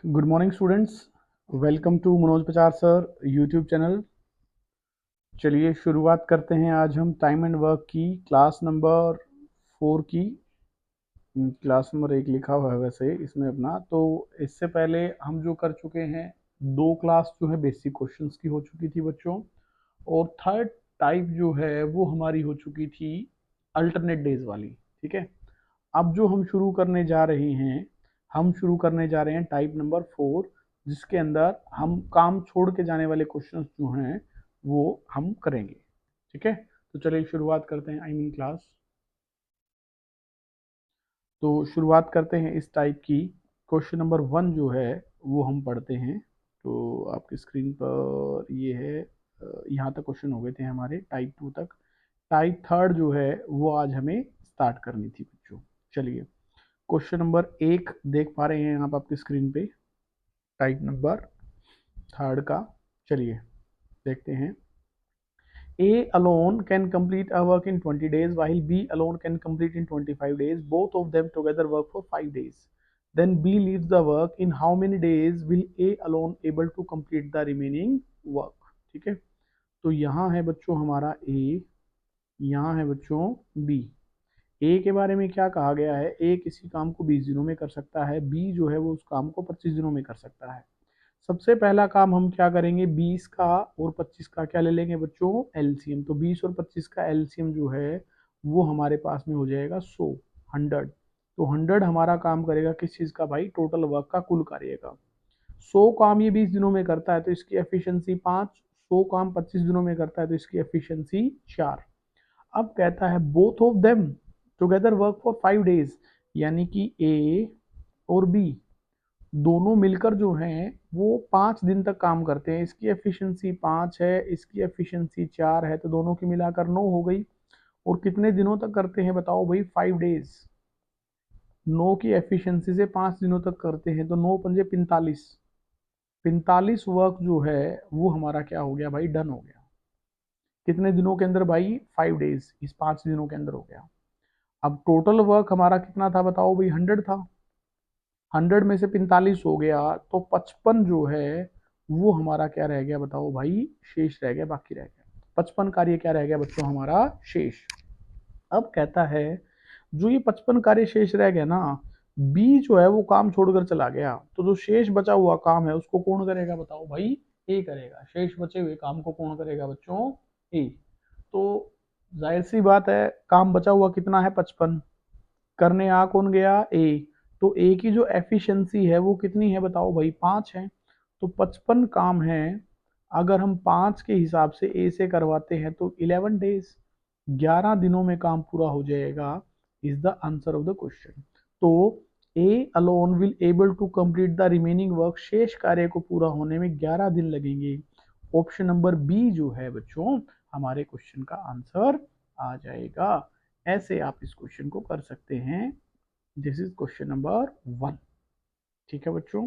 Good morning students, welcome to Manoj Pachar sir YouTube channel. चलिए शुरुआत करते हैं। आज हम टाइम एंड वर्क की क्लास नंबर 4 की क्लास नंबर 1 लिखा हुआ है वैसे इसमें अपना। तो इससे पहले हम जो कर चुके हैं, दो क्लास जो है बेसिक क्वेश्चंस की हो चुकी थी बच्चों, और थर्ड टाइप जो है वो हमारी हो चुकी थी अल्टरनेट डेज वाली। ठीक है, अब जो हम शुरू करने जा रहे हैं, हम शुरू करने जा रहे हैं टाइप नंबर 4, जिसके अंदर हम काम छोड़ के जाने वाले क्वेश्चंस जो हैं वो हम करेंगे। ठीक है, तो चलिए शुरुआत करते हैं, आई मीन क्लास। तो शुरुआत करते हैं इस टाइप की। क्वेश्चन नंबर 1 जो है वो हम पढ़ते हैं। तो आपकी स्क्रीन पर ये है, यहाँ तक क्वेश्चन हो गए थे हमारे टाइप 2 तक। टाइप थर्ड जो है वो आज हमें स्टार्ट करनी थी बच्चों। चलिए, क्वेश्चन नंबर 1 देख पा रहे हैं आप आपकी स्क्रीन पे, टाइप नंबर थर्ड का। चलिए देखते हैं। A alone can complete a work in 20 days, while B alone can complete in 25 days. Both of them together work for 5 days. Then B leaves the work. In how many days will A alone able to complete the remaining work? ठीक है, तो यहाँ है बच्चों हमारा A, यहाँ है बच्चों B। ए के बारे में क्या कहा गया है? ए किसी काम को 20 दिनों में कर सकता है, बी जो है वो उस काम को 25 दिनों में कर सकता है। सबसे पहला काम हम क्या करेंगे, 20 का और 25 का क्या ले लेंगे बच्चों, एलसीएम। तो 20 और 25 का एलसीएम जो है वो हमारे पास में हो जाएगा 100, 100। तो 100 हमारा काम करेगा किस चीज़ का भाई, टोटल वर्क का कुल कार्य का। 100 काम ये 20 दिनों में करता है तो इसकी एफिशिएंसी 5, 100 काम 25 दिनों में करता है तो इसकी एफिशिएंसी 4। अब कहता है both of them together work for 5 days, यानी कि ए और बी दोनों मिलकर जो हैं वो 5 दिन तक काम करते हैं। इसकी एफिशिएंसी 5 है, इसकी एफिशिएंसी 4 है, तो दोनों की मिलाकर 9 हो गई। और कितने दिनों तक करते हैं बताओ भाई, 5 डेज। 9 की एफिशिएंसी से 5 दिनों तक करते हैं तो 9 पंजे 45, 45 वर्क जो है वो हमारा क्या हो गया भाई, डन हो गया। कितने दिनों के अंदर भाई, 5 डेज, इस 5 दिनों के अंदर हो गया। अब टोटल वर्क हमारा कितना था बताओ भाई, 100 था। 100 में से 45 हो गया तो 55 जो है वो हमारा क्या रह गया बताओ भाई, शेष रह गया, बाकी रह गया। 55 कार्य क्या रह गया बच्चों, हमारा शेष। अब कहता है जो ये 55 कार्य शेष रह गया ना, बी जो है वो काम छोड़कर चला गया, तो जो शेष बचा हुआ काम है उसको कौन करेगा बताओ भाई, ए करेगा। शेष बचे हुए काम को कौन करेगा बच्चों, ए। तो जाहिर सी बात है, काम बचा हुआ कितना है, 55। करने आ कौन गया, ए। तो ए की जो एफिशिएंसी है वो कितनी है बताओ भाई, 5 है। तो 55 काम है, अगर हम 5 के हिसाब से ए से करवाते हैं तो 11 डेज, 11 दिनों में काम पूरा हो जाएगा, is the answer of the question. तो A alone will able to complete the remaining work, शेष कार्य को पूरा होने में 11 दिन लगेंगे। ऑप्शन नंबर बी जो है बच्चों हमारे क्वेश्चन का आंसर आ जाएगा। ऐसे आप इस क्वेश्चन को कर सकते हैं। This is question number 1। ठीक है बच्चों,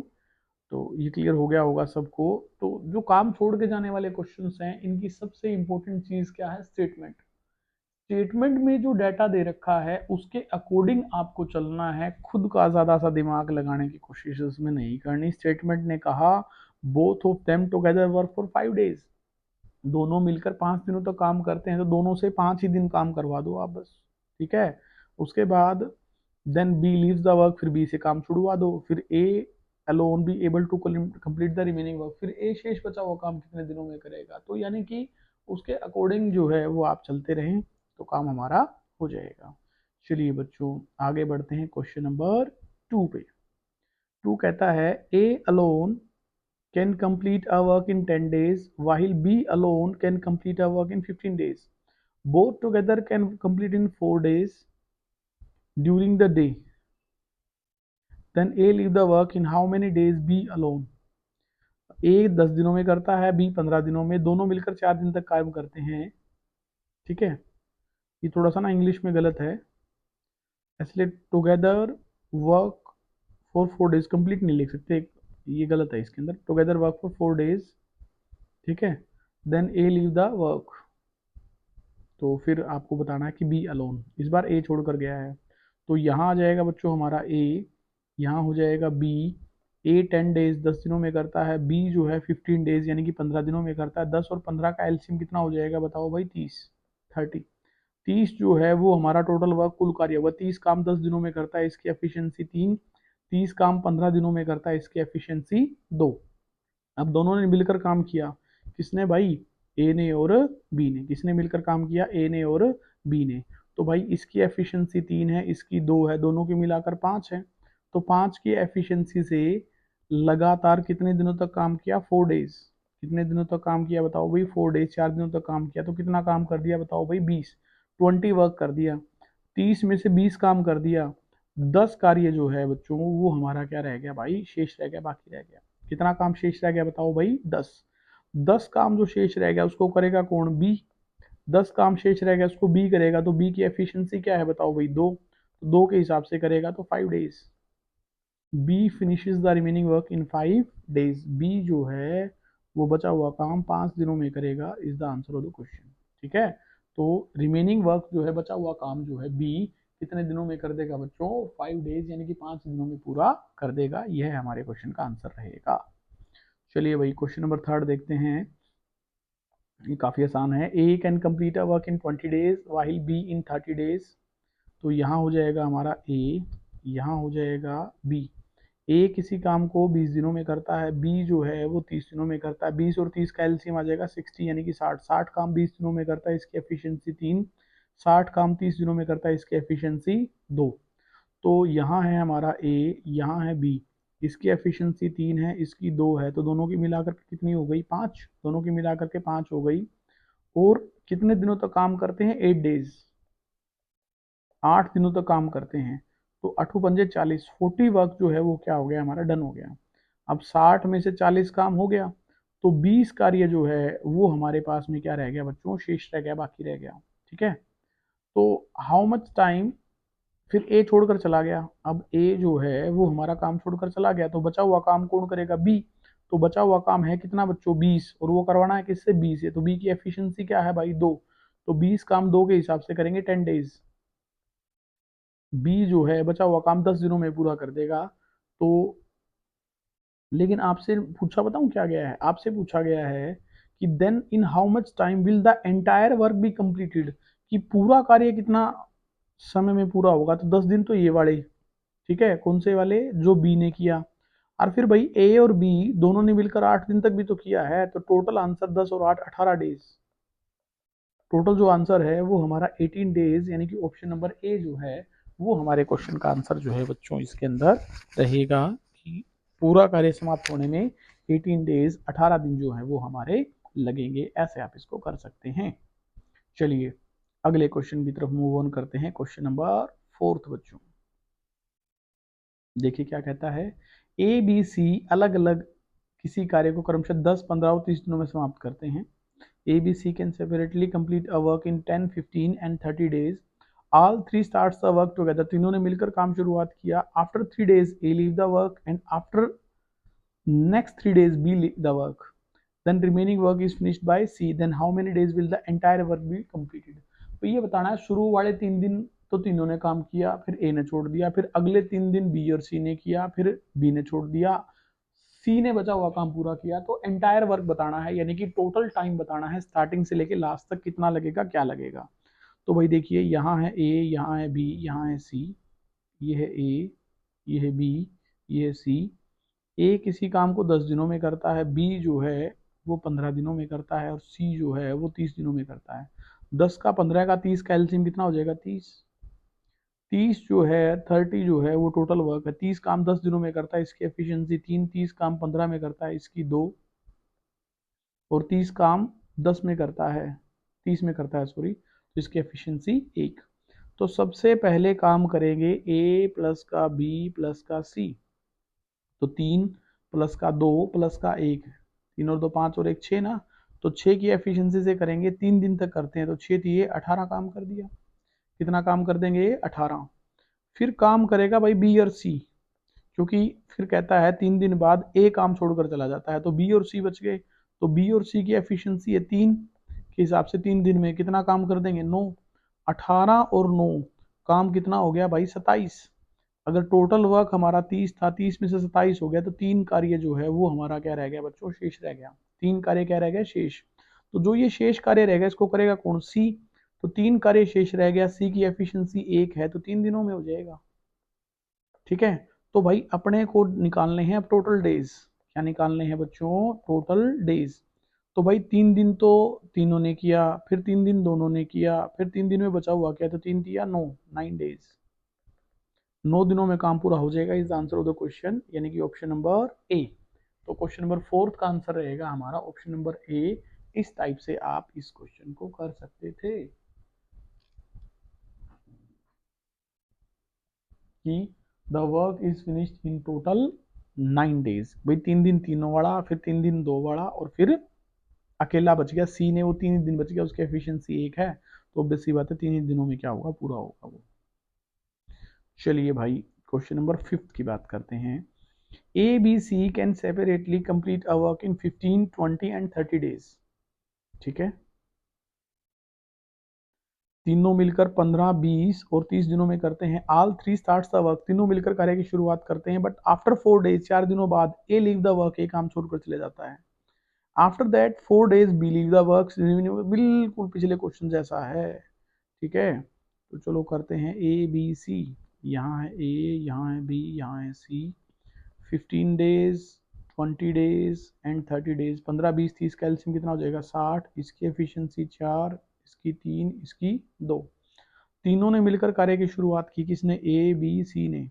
तो ये क्लियर हो गया होगा सबको। तो जो काम छोड़ के जाने वाले क्वेश्चंस हैं, इनकी सबसे इंपॉर्टेंट चीज क्या है, स्टेटमेंट। स्टेटमेंट में जो डाटा दे रखा है उसके अकॉर्डिंग आपको चलना है, खुद का ज्यादा सा दिमाग लगाने की कोशिश इसमें नहीं करनी। स्टेटमेंट ने कहा both of them together work for 5 days, दोनों मिलकर 5 दिनों तक काम करते हैं, तो दोनों से 5 ही दिन काम करवा दो आप बस। ठीक है, उसके बाद then B leaves the work, फिर बी से काम छुड़वा दो। फिर A alone be able to complete the remaining work, फिर ए शेष बचा हुआ काम कितने दिनों में करेगा। तो यानी कि उसके अकॉर्डिंग जो है वो आप चलते रहें तो काम हमारा हो जाएगा। चलिए बच्चों आगे बढ़ते हैं क्वेश्चन नंबर 2 पे। 2 कहता है A alone can complete a work in 10 days, while B alone can complete a work in 15 days. Both together can complete in 4 days during the day. Then A leave the work in how many days B alone? A 10 दिनों में करता है, B 15 दिनों में, दोनों मिलकर 4 दिन तक काम करते हैं। ठीक है, ये थोड़ा सा ना इंग्लिश में गलत है, इसलिए together work for 4 days complete नहीं लिख सकते, ये गलत है इसके अंदर, टुगेदर वर्क फॉर 4 डेज। ठीक है, then A leave the work, तो फिर आपको बताना है कि बी अलोन, इस बार ए छोड़कर गया है। तो यहाँ आ जाएगा बच्चों हमारा ए, यहाँ हो जाएगा बी, ए 10 डेज 10 दिनों में करता है, बी जो है 15 डेज यानी कि 15 दिनों में करता है। 10 और 15 का एलसीएम कितना हो जाएगा बताओ भाई, 30। 30 जो है वो हमारा टोटल वर्क कुल कार्य होगा। 30 काम 10 दिनों में करता है, इसकी एफिशिएंसी 3। 30 काम 15 दिनों में करता है, इसकी एफिशिएंसी 2। अब दोनों ने मिलकर काम किया, किसने भाई, ए ने और बी ने। किसने मिलकर काम किया, ए ने और बी ने। तो भाई इसकी एफिशिएंसी 3 है, इसकी 2 है, दोनों की मिलाकर 5 है। तो 5 की एफिशिएंसी से लगातार कितने दिनों तक काम किया, 4 डेज। कितने दिनों तक काम किया बताओ भाई, 4 डेज, 4 दिनों तक काम किया। तो कितना काम कर दिया बताओ भाई, 20, 20 वर्क कर दिया। 30 में से 20 काम कर दिया, 10 कार्य जो है बच्चों वो हमारा क्या रह गया भाई, शेष रह गया, बाकी रह गया। कितना काम शेष रह गया बताओ भाई, 10। 10 काम जो शेष रह गया उसको करेगा कौन, बी। 10 काम शेष रह गया उसको बी करेगा। तो बी की एफिशिएंसी क्या है बताओ भाई, 2। तो 2 के हिसाब से करेगा तो 5 days. B finishes the remaining work in 5 days. B जो है वो बचा हुआ काम 5 दिनों में करेगा, is the answer of the question. ठीक है, तो रिमेनिंग वर्क जो है, बचा हुआ काम जो है बी कितने दिनों में कर देगा बच्चों, 5 डेज यानी कि 5 दिनों में पूरा कर देगा। यह हमारे क्वेश्चन का आंसर रहेगा। चलिए भाई क्वेश्चन नंबर 3 देखते हैं। ये काफी आसान है। A can complete a work in 20 days while B in 30 days. तो यहाँ हो जाएगा हमारा ए, यहाँ हो जाएगा बी। ए किसी काम को 20 दिनों में करता है, बी जो है वो 30 दिनों में करता है। 20 और 30 का एलसीएम आ जाएगा 60 यानी कि 60। 60 काम 20 दिनों में करता है, इसकी एफिशिएंसी 3। 60 काम 30 दिनों में करता है, इसकी एफिशिएंसी 2। तो यहाँ है हमारा ए, यहाँ है बी। इसकी एफिशिएंसी 3 है, इसकी 2 है, तो दोनों की मिलाकर के कितनी हो गई, 5। दोनों की मिलाकर के 5 हो गई। और कितने दिनों तक काम करते हैं, 8 डेज, 8 दिनों तक काम करते हैं। तो 8 पंजे 40, 40 वर्क जो है वो क्या हो गया हमारा, डन हो गया। अब 60 में से 40 काम हो गया, तो 20 कार्य जो है वो हमारे पास में क्या रह गया बच्चों, शेष रह गया, बाकी रह गया। ठीक है, तो हाउ मच टाइम, फिर ए छोड़कर चला गया। अब ए जो है वो हमारा काम छोड़कर चला गया, तो बचा हुआ काम कौन करेगा, बी। तो बचा हुआ काम है कितना बच्चों, 20, और वो करवाना है किससे, बी से। तो बी की एफिशिएंसी क्या है भाई, 2। तो 20 काम 2 के हिसाब से करेंगे 10 डेज। बी जो है बचा हुआ काम 10 दिनों में पूरा कर देगा। तो लेकिन आपसे पूछा, बताऊं क्या गया है, आपसे पूछा गया है कि then in how much time will the entire work be completed, कि पूरा कार्य कितना समय में पूरा होगा। तो 10 दिन तो ये वाले, ठीक है, कौन से वाले, जो बी ने किया। और फिर भाई ए और बी दोनों ने मिलकर 8 दिन तक भी तो किया है, तो टोटल आंसर 10 और 8 18 डेज। टोटल जो आंसर है वो हमारा 18 डेज, यानी कि ऑप्शन नंबर ए जो है वो हमारे क्वेश्चन का आंसर जो है बच्चों इसके अंदर रहेगा, कि पूरा कार्य समाप्त होने में 18 डेज 18 दिन जो है वो हमारे लगेंगे। ऐसे आप इसको कर सकते हैं। चलिए अगले क्वेश्चन की तरफ मूव ऑन करते हैं। क्वेश्चन नंबर 4 बच्चों, देखिए क्या कहता है। ए बी सी अलग अलग किसी कार्य को क्रमशः 10 15 और 30 दिनों में समाप्त करते हैं। A, B, C can separately complete a work in 10, 15 and 30 days. All three starts the work together. तीनों ने मिलकर काम शुरुआत किया। After 3 days, A leave the work and after next 3 days, B leave the work. Then remaining work is finished by C. Then how many days will the entire work be completed? तो ये बताना है, शुरू वाले 3 दिन तो तीनों ने काम किया, फिर ए ने छोड़ दिया, फिर अगले 3 दिन बी और सी ने किया, फिर बी ने छोड़ दिया, सी ने बचा हुआ काम पूरा किया। तो एंटायर वर्क बताना है, यानी कि टोटल टाइम बताना है, स्टार्टिंग से लेके लास्ट तक कितना लगेगा, क्या लगेगा। तो भाई देखिए, यहाँ है ए, यहाँ है बी, यहाँ है सी, ये है ए, ये है बी, ये है सी। ए किसी काम को 10 दिनों में करता है, बी जो है वो 15 दिनों में करता है, और सी जो है वो 30 दिनों में करता है। 10 का 15 का 30 का एलसीएम कितना हो जाएगा, 30। 30 जो है 30 जो है वो टोटल वर्क है। 30 काम 10 दिनों में करता है, इसकी एफिशिएंसी 3। 30 काम 15 में करता है, इसकी 2। और 30 काम 10 में करता है, 30 में करता है सॉरी, तो इसकी एफिशिएंसी 1। तो सबसे पहले काम करेंगे ए प्लस का बी प्लस का सी। तो 3 प्लस का 2 प्लस का 1, 3 और 2 5 और 1 6 ना। तो 6 की एफिशिएंसी से करेंगे, 3 दिन तक करते हैं, तो 6 दिए 18 काम कर दिया। कितना काम कर देंगे, 18। फिर काम करेगा भाई बी और सी, क्योंकि फिर कहता है 3 दिन बाद ए काम छोड़कर चला जाता है, तो बी और सी बच गए। तो बी और सी की एफिशिएंसी है 3 के हिसाब से 3 दिन में कितना काम कर देंगे, 9। 18 और 9 काम कितना हो गया भाई, 27। अगर टोटल वर्क हमारा 30 था, 30 में से 27 हो गया, तो 3 कार्य जो है वो हमारा क्या रह गया बच्चों, शेष रह गया। 3 कार्य क्या रह गया, शेष। तो जो ये शेष कार्य रह गया इसको करेगा कौन, सी। तो 3 कार्य शेष रह गया, सी की एफिशिएंसी 1 है, तो 3 दिनों में हो जाएगा। ठीक है। तो भाई अपने को निकालने हैं अब टोटल डेज। क्या निकालने हैं बच्चों, टोटल डेज। तो भाई 3 दिन तो तीनों ने किया, फिर 3 दिन दोनों ने किया, फिर 3 दिन में बचा हुआ क्या, तो 3 दिया 9, 9 डेज। 9 दिनों में काम पूरा हो जाएगा। Is answer of the question, यानी कि ऑप्शन नंबर ए। तो क्वेश्चन नंबर 4 का आंसर रहेगा हमारा ऑप्शन नंबर ए। इस टाइप से आप इस क्वेश्चन को कर सकते थे कि the work is finished in total 9 days. भाई 3 दिन तीनों वाला, फिर 3 दिन 2 वाला, और फिर अकेला बच गया सी ने, वो 3 दिन बच गया, उसकी एफिशिएंसी 1 है। तो ऑब्वियस सी बात है 3 ही दिनों में क्या होगा, पूरा होगा वो। चलिए भाई क्वेश्चन नंबर 5 की बात करते हैं। A B C can separately complete a work in 15, 20 and 30 days. ठीक है। तीनों मिलकर 15, 20 और 30 दिनों में करते हैं। All three starts the work, तीनों मिलकर कार्य की शुरुआत करते हैं, बट आफ्टर 4 डेज, 4 दिनों बाद ए लीव द वर्क, ए काम छोड़कर चले जाता है। After that 4 days B leave the work, बिल्कुल पिछले क्वेश्चन जैसा है। ठीक है। तो चलो करते हैं ए बी सी। यहाँ है ए, यहाँ है बी, यहाँ है सी। 15 डेज, 20 डेज एंड 30 डेज। 15, 20, 30 का एलसीएम कितना हो जाएगा, 60। इसकी एफिशिएंसी 4, इसकी 3, इसकी 2। तीनों ने मिलकर कार्य की शुरुआत की, किसने, ए बी सी ने।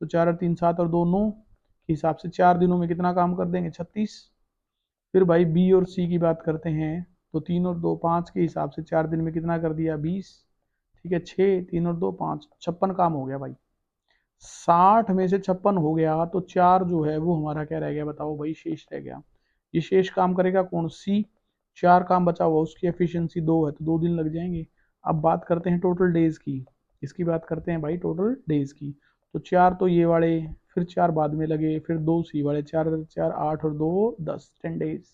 तो 4 और 3 7 और 2 9 के हिसाब से 4 दिनों में कितना काम कर देंगे, 36। फिर भाई बी और सी की बात करते हैं। तो 3 और 2 5 के हिसाब से 4 दिन में कितना कर दिया, 20। ठीक है, 6, 3 और 2 5, 56 काम हो गया भाई। 60 में से 56 हो गया, तो 4 जो है वो हमारा क्या रह गया, बताओ भाई, शेष रह गया। ये शेष काम करेगा कौन, सी। 4 काम बचा हुआ, उसकी एफिशिएंसी 2 है, तो 2 दिन लग जाएंगे। अब बात करते हैं टोटल डेज की। इसकी बात करते हैं भाई टोटल डेज की। तो 4 तो ये वाले, फिर 4 बाद में लगे, फिर 2 सी वाले, 4 4 8 और 2 10, 10 डेज।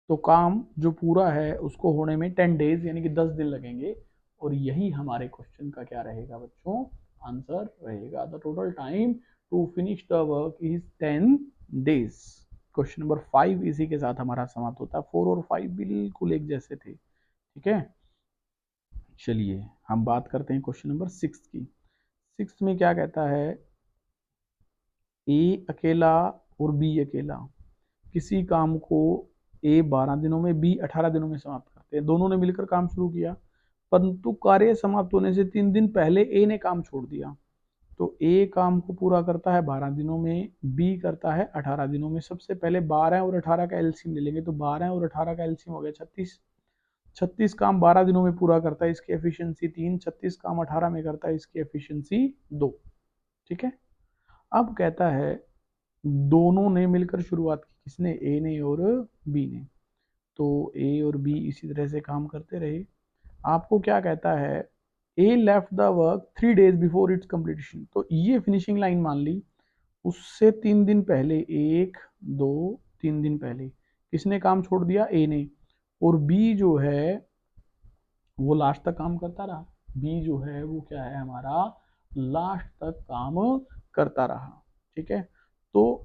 तो काम जो पूरा है उसको होने में 10 डेज यानी कि 10 दिन लगेंगे। और यही हमारे क्वेश्चन का क्या रहेगा बच्चों, आंसर रहेगा। The total time to finish the work is 10 days. Question number 5 इसी के साथ हमारा समाप्त होता है। 4 और 5 बिल्कुल एक जैसे थे। ठीक है। चलिए हम बात करते हैं क्वेश्चन नंबर 6 की। 6 में क्या कहता है, ए अकेला और बी अकेला किसी काम को ए 12 दिनों में, बी 18 दिनों में समाप्त करते हैं। दोनों ने मिलकर काम शुरू किया, परंतु कार्य समाप्त होने से 3 दिन पहले ए ने काम छोड़ दिया। तो ए काम को पूरा करता है 12 दिनों में, बी करता है 18 दिनों में। सबसे पहले 12 और 18 का एलसीएम ले लेंगे, तो 12 और 18 का एलसीएम हो गया 36। 36 काम 12 दिनों में पूरा करता है, इसकी एफिशिएंसी 3। 36 काम 18 में करता है, इसकी एफिशिएंसी 2। ठीक है। अब कहता है दोनों ने मिलकर शुरुआत की, किसने, ए ने और बी ने। तो ए और बी इसी तरह से काम करते रहे। आपको क्या कहता है, A left the work 3 days before its completion. तो ये फिनिशिंग लाइन मान ली, उससे 3 दिन पहले, 1 2 3 दिन पहले किसने काम छोड़ दिया, ए ने। और बी जो है वो लास्ट तक काम करता रहा। बी जो है वो क्या है हमारा, लास्ट तक काम करता रहा। ठीक है। तो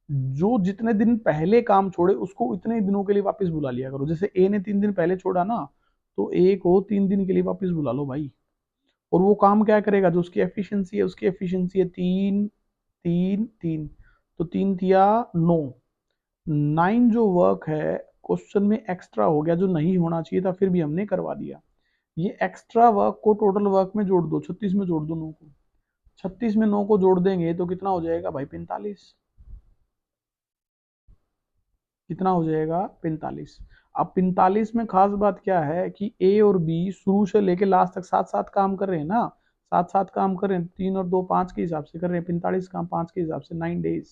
जो जितने दिन पहले काम छोड़े उसको इतने दिनों के लिए वापस बुला लिया करो। जैसे ए ने 3 दिन पहले छोड़ा ना, तो ए को 3 दिन के लिए वापस बुला लो भाई। और वो काम क्या करेगा, जो उसकी एफिशिएंसी है, उसकी एफिशिएंसी है 3 3 3। तो 3 दिया 9। 9 जो वर्क है क्वेश्चन में एक्स्ट्रा हो गया, जो नहीं होना चाहिए था, फिर भी हमने करवा दिया। ये एक्स्ट्रा वर्क को टोटल वर्क में जोड़ दो, 36 में जोड़ दो 9 को। 36 में 9 को जोड़ देंगे तो कितना हो जाएगा भाई, 45। कितना हो जाएगा, 45। अब 45 में खास बात क्या है कि ए और बी शुरू से लेके लास्ट तक साथ साथ काम कर रहे हैं ना। साथ साथ काम कर रहे हैं, 3 और 2 5 के हिसाब से कर रहे हैं। 45 काम 5 के हिसाब से 9 डेज।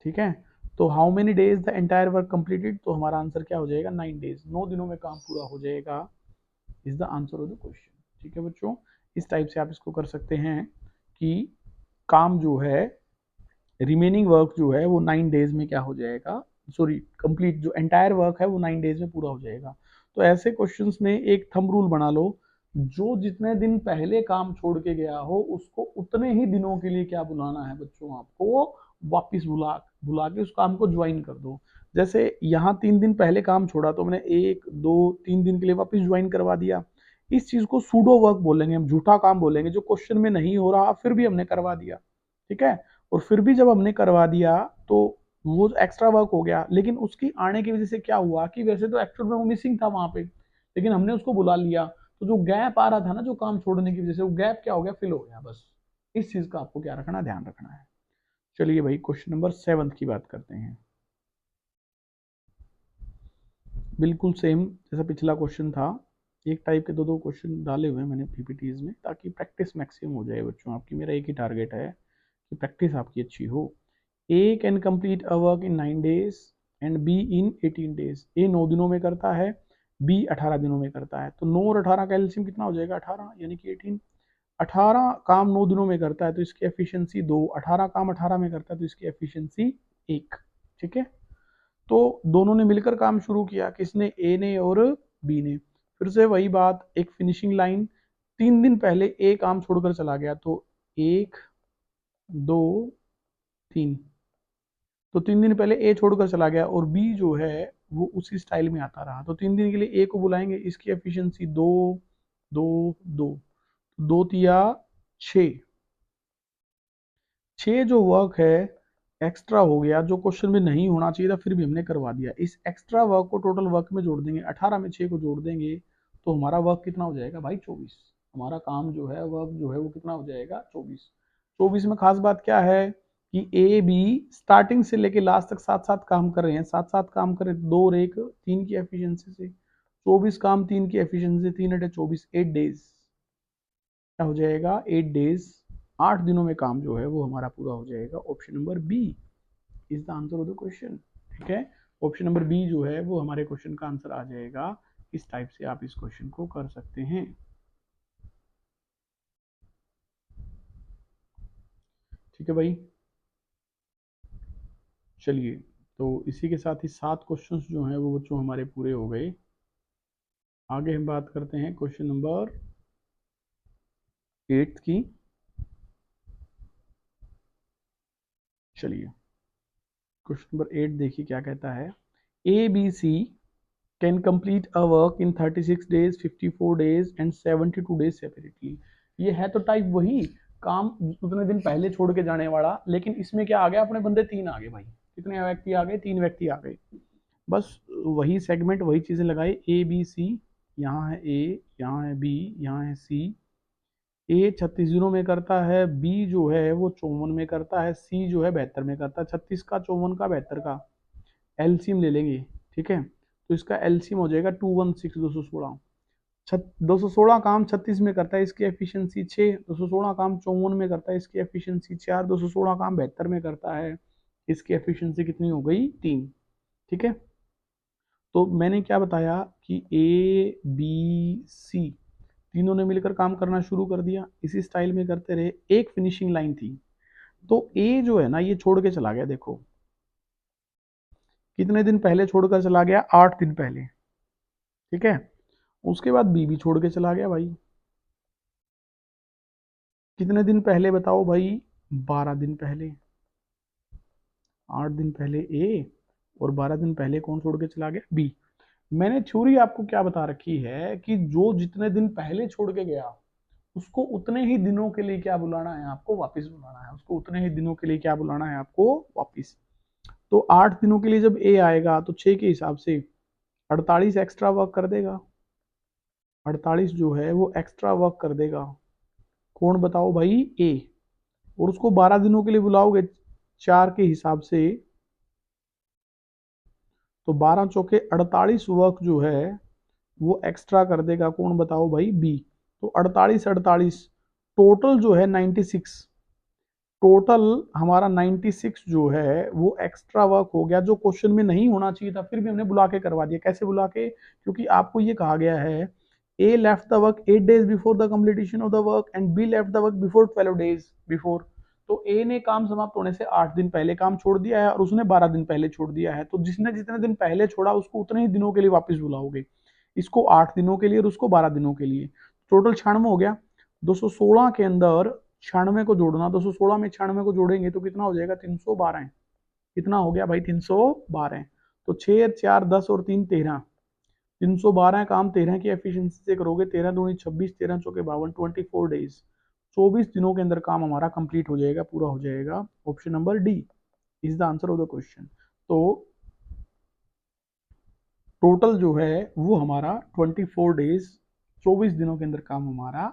ठीक है। तो how many days the entire work completed, तो हमारा आंसर क्या हो जाएगा, 9 डेज। 9 दिनों में काम पूरा हो जाएगा, is the answer of the question. ठीक है बच्चों, इस टाइप से आप इसको कर सकते हैं कि काम जो है, रिमेनिंग वर्क जो है वो 9 डेज में क्या हो जाएगा, सॉरी कंप्लीट जो एंटायर वर्क है वो 9 डेज में पूरा हो जाएगा। तो ऐसे क्वेश्चंस में एक थंब रूल बना लो, जो जितने दिन पहले काम छोड़ के गया हो उसको उतने ही दिनों के लिए क्या बुलाना है बच्चों, आपको वापिस बुला बुला के उस काम को ज्वाइन कर दो। जैसे यहाँ 3 दिन पहले काम छोड़ा तो मैंने 1 2 3 दिन के लिए वापस ज्वाइन करवा दिया। इस चीज को सूडो वर्क बोलेंगे, हम झूठा काम बोलेंगे, जो क्वेश्चन में नहीं हो रहा फिर भी हमने करवा दिया। ठीक है, और फिर भी जब हमने करवा दिया तो वो एक्स्ट्रा वर्क हो गया, लेकिन उसकी आने की वजह से क्या हुआ कि वैसे तो एक्चुअल में वो मिसिंग था वहां पे, लेकिन हमने उसको बुला लिया, तो जो गैप आ रहा था ना जो काम छोड़ने की वजह से, वो गैप क्या हो गया, फिल हो गया। बस इस चीज का आपको क्या रखना, ध्यान रखना है। चलिए भाई क्वेश्चन नंबर 7 की बात करते हैं। बिल्कुल सेम जैसा पिछला क्वेश्चन था, एक टाइप के दो दो क्वेश्चन डाले हुए हैं मैंने पीपीटीज में, ताकि प्रैक्टिस मैक्सिमम हो जाए बच्चों आपकी। मेरा एक ही टारगेट है कि प्रैक्टिस आपकी अच्छी हो। A can complete a work in 9 days and B in 18 days। A 9 दिनों में करता है, बी 18 दिनों में करता है। तो 9 और 18 का एलसीएम कितना हो जाएगा, 18, यानी कि 18। 18 काम 9 दिनों में करता है तो इसकी एफिशिएंसी 2, 18 काम 18 में करता है तो इसकी एफिशिएंसी 1। ठीक है, तो दोनों ने मिलकर काम शुरू किया, किसने, ए ने और बी ने। फिर से वही बात, एक फिनिशिंग लाइन, 3 दिन पहले ए काम छोड़कर चला गया, तो 1 2 3, तो 3 दिन पहले ए छोड़कर चला गया और बी जो है वो उसी स्टाइल में आता रहा, तो 3 दिन के लिए ए को बुलाएंगे, इसकी एफिशिएंसी 2 2 2, 2 तिया 6। 6 जो वर्क है एक्स्ट्रा हो गया, जो क्वेश्चन में नहीं होना चाहिए था फिर भी हमने करवा दिया। इस एक्स्ट्रा वर्क को टोटल वर्क में जोड़ देंगे, 18 में 6 को जोड़ देंगे तो हमारा वर्क कितना हो जाएगा भाई, 24। हमारा काम जो है, वर्क जो है वो कितना हो जाएगा, 24। 24 में खास बात क्या है कि ए बी स्टार्टिंग से लेके लास्ट तक साथ साथ काम कर रहे हैं, साथ साथ काम कर रहे हैं, 2 और 1 3 की एफिशिएंसी से। 24 काम 3 की एफिशिएंसी, 3 × 24 8 डेज। क्या हो जाएगा, 8 डेज, 8 दिनों में काम जो है वो हमारा पूरा हो जाएगा। Option number B is the answer of the question. ठीक है, ऑप्शन नंबर बी जो है वो हमारे क्वेश्चन का आंसर आ जाएगा। इस टाइप से आप इस क्वेश्चन को कर सकते हैं। ठीक है भाई, चलिए तो इसी के साथ ही 7 क्वेश्चंस जो हैं वो बच्चों हमारे पूरे हो गए। आगे हम बात करते हैं क्वेश्चन नंबर 8 की। चलिए क्वेश्चन नंबर 8 देखिए क्या कहता है। A B C can complete a work in 36 days, 54 days and 72 days separately. ये है तो टाइप वही काम उतने दिन पहले छोड़ के जाने वाला, लेकिन इसमें क्या आ गया, अपने बंदे 3 आ गए भाई। कितने व्यक्ति आ गए, 3 व्यक्ति आ गए। बस वही सेगमेंट वही चीजें लगाए, ए बी सी, यहाँ है ए, यहाँ है बी, यहाँ है सी। ए 36 दिनों में करता है, बी जो है वो 54 में करता है, सी जो है 72 में करता है। 36 का, 54 का, 72 का एलसीएम ले लेंगे। ठीक है, तो इसका एलसीएम हो जाएगा 216, 216। 216 काम 36 में करता है, इसकी एफिशिएंसी 6। 216 काम 54 में करता है, इसकी एफिशिएंसी 4। 216 काम 72 में करता है, इसकी एफिशिएंसी कितनी हो गई, 3। ठीक है, तो मैंने क्या बताया कि ए बी सी तीनों ने मिलकर काम करना शुरू कर दिया, इसी स्टाइल में करते रहे। एक फिनिशिंग लाइन थी, तो ए जो है ना ये छोड़ के चला गया, देखो कितने दिन पहले छोड़कर चला गया, 8 दिन पहले। ठीक है, उसके बाद बी भी छोड़ के चला गया भाई, कितने दिन पहले बताओ भाई, 12 दिन पहले। 8 दिन पहले ए और 12 दिन पहले कौन छोड़ के चला गया, बी। मैंने थ्योरी आपको क्या बता रखी है कि जो जितने दिन पहले छोड़ के गया उसको उतने ही दिनों के लिए क्या बुलाना है, आपको वापस बुलाना है। उसको उतने ही दिनों के लिए क्या बुलाना है, आपको वापस। तो 8 दिनों के लिए जब ए आएगा तो 6 के हिसाब से 48 एक्स्ट्रा वर्क कर देगा। 48 जो है वो एक्स्ट्रा वर्क कर देगा, कौन बताओ भाई, ए। और उसको 12 दिनों के लिए बुलाओगे 4 के हिसाब से, तो 12 चौके 48 वर्क जो है वो एक्स्ट्रा कर देगा, कौन बताओ भाई, बी। तो 48 48 टोटल जो है 96, टोटल हमारा 96 जो है वो एक्स्ट्रा वर्क हो गया, जो क्वेश्चन में नहीं होना चाहिए था फिर भी हमने बुला के करवा दिया। कैसे बुला के, क्योंकि आपको ये कहा गया है A left the work 8 days before the completion of the work and B left the work before 12 days before. तो ए ने काम समाप्त होने से 8 दिन पहले काम छोड़ दिया है और उसने 12 दिन पहले छोड़ दिया है, तो जिसने जितने दिन पहले छोड़ा उसको उतने ही दिनों के लिए वापस बुलाओगे, इसको 8 दिनों के लिए और उसको 12 दिनों के लिए। टोटल 96 हो गया। 216 के अंदर 96 को जोड़ना, 216 में 96 को जोड़ेंगे तो कितना हो जाएगा, 312। कितना हो गया भाई, 312। तो 6 4 10 और 3 13, 312 काम 13 की एफिशिएंसी से करोगे, 13 दूनी 26, 13 चौके 52, 24 डेज, 24 दिनों के अंदर काम हमारा कंप्लीट हो जाएगा, पूरा हो जाएगा। Option number D is the answer of the question. तो टोटल जो है वो हमारा 24 डेज, 24 दिनों के अंदर काम हमारा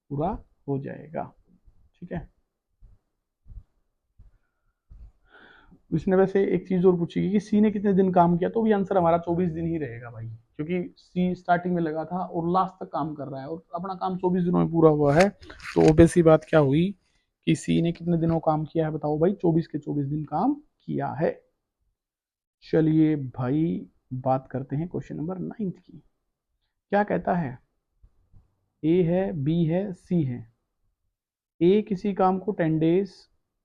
पूरा हो जाएगा। ठीक है। इसने वैसे एक चीज और पूछी कि सी ने कितने दिन काम किया, तो भी आंसर हमारा 24 दिन ही रहेगा भाई, क्योंकि सी स्टार्टिंग में लगा था और लास्ट तक काम कर रहा है और अपना काम 24 दिनों में पूरा हुआ है। तो ऑब्वियस सी बात क्या हुई कि सी ने कितने दिनों काम किया है, बताओ भाई, 24 के 24 दिन काम किया है। चलिए भाई बात करते हैं क्वेश्चन नंबर 9 की। क्या कहता है, ए है, बी है, सी है। ए किसी काम को 10 डेज,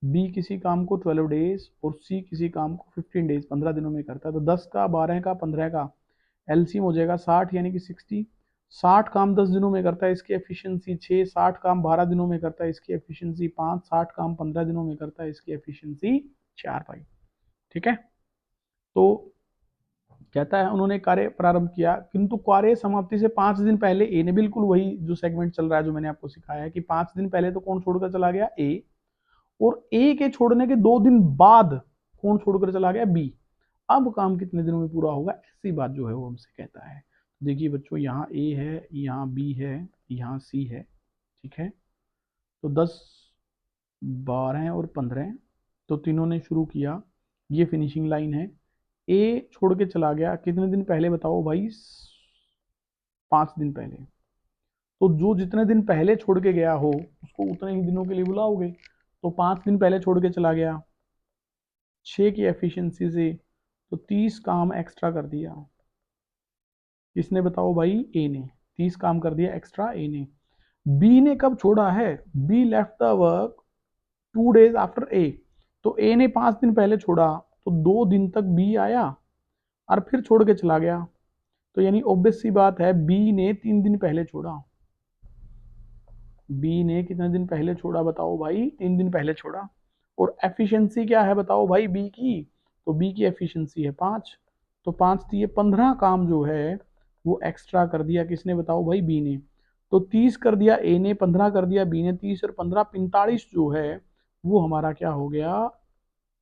बी किसी काम को 12 डेज और सी किसी काम को 15 डेज, 15 दिनों में करता है। तो 10 का, 12 का, 15 का एलसीएम हो जाएगा 60, यानी कि 60। 60 काम 10 दिनों में करता है, इसकी एफिशिएंसी 6। 60 काम 12 दिनों में करता है, इसकी एफिशिएंसी 5। 60 काम 15 दिनों में करता है, इसकी एफिशिएंसी 4 भाई। ठीक है। तो कहता है उन्होंने कार्य प्रारंभ किया, किंतु कार्य समाप्ति से 5 दिन पहले ए ने, बिल्कुल वही जो सेगमेंट चल रहा है जो मैंने आपको सिखाया है कि 5 दिन पहले तो कौन छोड़कर चला गया, ए, और ए के छोड़ने के 2 दिन बाद कौन छोड़कर चला गया, बी। अब काम कितने दिनों में पूरा होगा, ऐसी बात जो है वो हमसे कहता है। देखिए बच्चों, यहाँ ए है, यहाँ बी है, यहाँ सी है। ठीक है। तो 10 12 और 15, तो तीनों ने शुरू किया, ये फिनिशिंग लाइन है। ए छोड़ के चला गया कितने दिन पहले, बताओ भाई, 5 दिन पहले। तो जो जितने दिन पहले छोड़ के गया हो उसको उतने ही दिनों के लिए बुलाओगे। तो 5 दिन पहले छोड़ के चला गया, 6 की एफिशिएंसी से, तो 30 काम एक्स्ट्रा कर दिया। किसने, बताओ भाई, ए ने 30 काम कर दिया एक्स्ट्रा, ए ने। बी ने कब छोड़ा है, B left the work 2 days after A. तो ए ने 5 दिन पहले छोड़ा, तो 2 दिन तक बी आया और फिर छोड़ के चला गया। तो यानी ऑब्वियस सी बात है, बी ने 3 दिन पहले छोड़ा। बी ने कितने दिन पहले छोड़ा, बताओ भाई, 3 दिन पहले छोड़ा। और एफिशिएंसी क्या है, बताओ भाई, बी की, तो बी की एफिशिएंसी है 5। तो 5 दिए 15 काम जो है वो एक्स्ट्रा कर दिया, किसने, बताओ भाई, बी ने। तो 30 कर दिया ए ने, 15 कर दिया बी ने, 30 और 15 45 जो है वो हमारा क्या हो गया,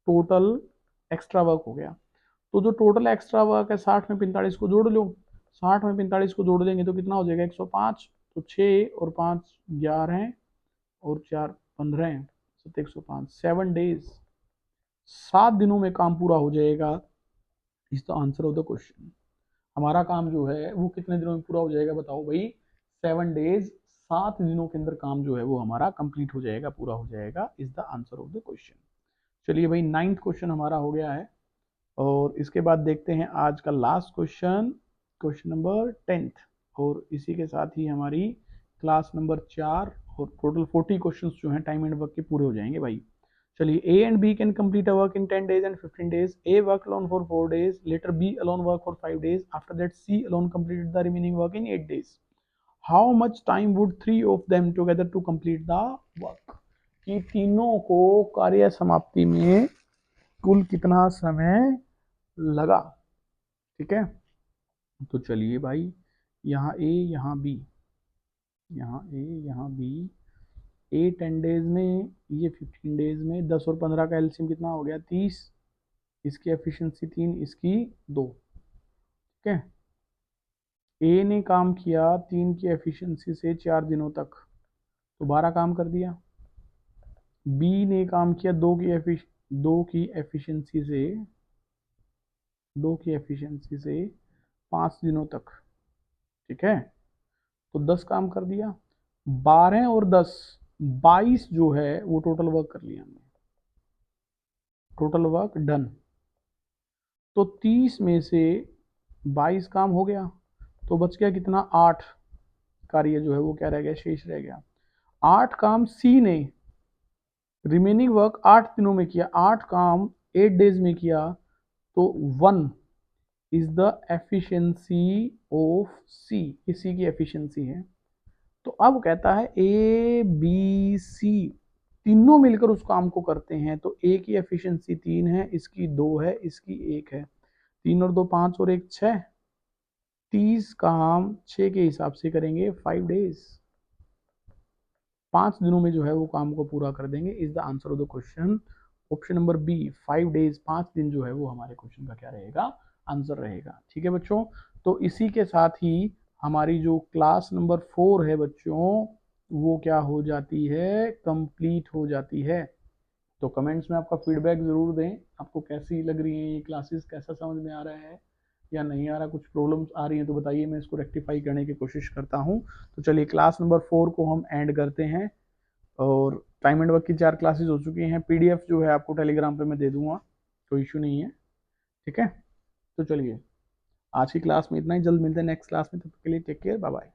टोटल एक्स्ट्रा वर्क हो गया। तो जो टोटल एक्स्ट्रा वर्क है, 60 में 45 को जोड़ लो, 60 में 45 को जोड़ देंगे तो कितना हो जाएगा, 105। तो 6 और 5 11 और 4 15, 105, 7 डेज, 7 दिनों में काम पूरा हो जाएगा। Is the answer of the question. हमारा काम जो है वो कितने दिनों में पूरा हो जाएगा, बताओ भाई, 7 डेज, 7 दिनों के अंदर काम जो है वो हमारा कंप्लीट हो जाएगा, पूरा हो जाएगा। Is the answer of the question. चलिए भाई, 9th क्वेश्चन हमारा हो गया है और इसके बाद देखते हैं आज का last question, question number 10th। और इसी के साथ ही हमारी क्लास नंबर 4 और टोटल 40 क्वेश्चंस जो हैं टाइम एंड वर्क के पूरे हो जाएंगे भाई। चलिए, A and B can complete a work in 10 days and 15 days. A worked alone for 4 days. Later B alone worked for 5 days. After that C alone completed the remaining work in 8 days. How much time would 3 of them together to complete the work? कि तीनों को कार्य समाप्ति में कुल कितना समय लगा। ठीक है। तो चलिए भाई, यहाँ ए, यहाँ बी, यहाँ ए, यहाँ बी। ए 10 डेज में, ये 15 डेज में, 10 और 15 का एलसीएम कितना हो गया, 30। इसकी एफिशिएंसी 3, इसकी 2। ठीक है। ए ने काम किया 3 की एफिशिएंसी से 4 दिनों तक, तो 12 काम कर दिया। बी ने काम किया 2 की एफिशिएंसी से, 2 की एफिशिएंसी से 5 दिनों तक। ठीक है। तो 10 काम कर दिया, 12 और 10, 22 जो है वो टोटल वर्क कर लिया हमने, टोटल वर्क डन। तो 30 में से 22 काम हो गया, तो बच गया कितना, 8 कार्य जो है वो क्या रह गया, शेष रह गया। 8 काम सी ने रिमेनिंग वर्क 8 दिनों में किया, 8 काम 8 डेज में किया। तो 1 इज द एफिशिएंसी ऑफ सी, इसी की एफिशिएंसी है। तो अब कहता है ए बी सी तीनों मिलकर उस काम को करते हैं, तो ए की एफिशिएंसी 3 है, इसकी 2 है, इसकी 1 है। 3 और 2 5 और 1 6, 30 काम 6 के हिसाब से करेंगे 5 डेज, 5 दिनों में जो है वो काम को पूरा कर देंगे। Is the answer of the question option number B 5 days, 5 दिन जो है वो हमारे क्वेश्चन का क्या रहेगा, आंसर रहेगा। ठीक है बच्चों, तो इसी के साथ ही हमारी जो क्लास नंबर 4 है बच्चों, वो क्या हो जाती है, कंप्लीट हो जाती है। तो कमेंट्स में आपका फीडबैक ज़रूर दें, आपको कैसी लग रही है ये क्लासेस, कैसा समझ में आ रहा है या नहीं आ रहा, कुछ प्रॉब्लम्स आ रही हैं तो बताइए, मैं इसको रेक्टिफाई करने की कोशिश करता हूँ। तो चलिए क्लास नंबर 4 को हम एंड करते हैं, और टाइम एंड वर्क की 4 क्लासेस हो चुकी हैं। पीडीएफ जो है आपको टेलीग्राम पे मैं दे दूंगा, कोई इशू नहीं है। ठीक है, तो चलिए आज की क्लास में इतना ही, जल्द मिलते हैं नेक्स्ट क्लास में, तब तक के लिए टेक केयर, बाय बाय।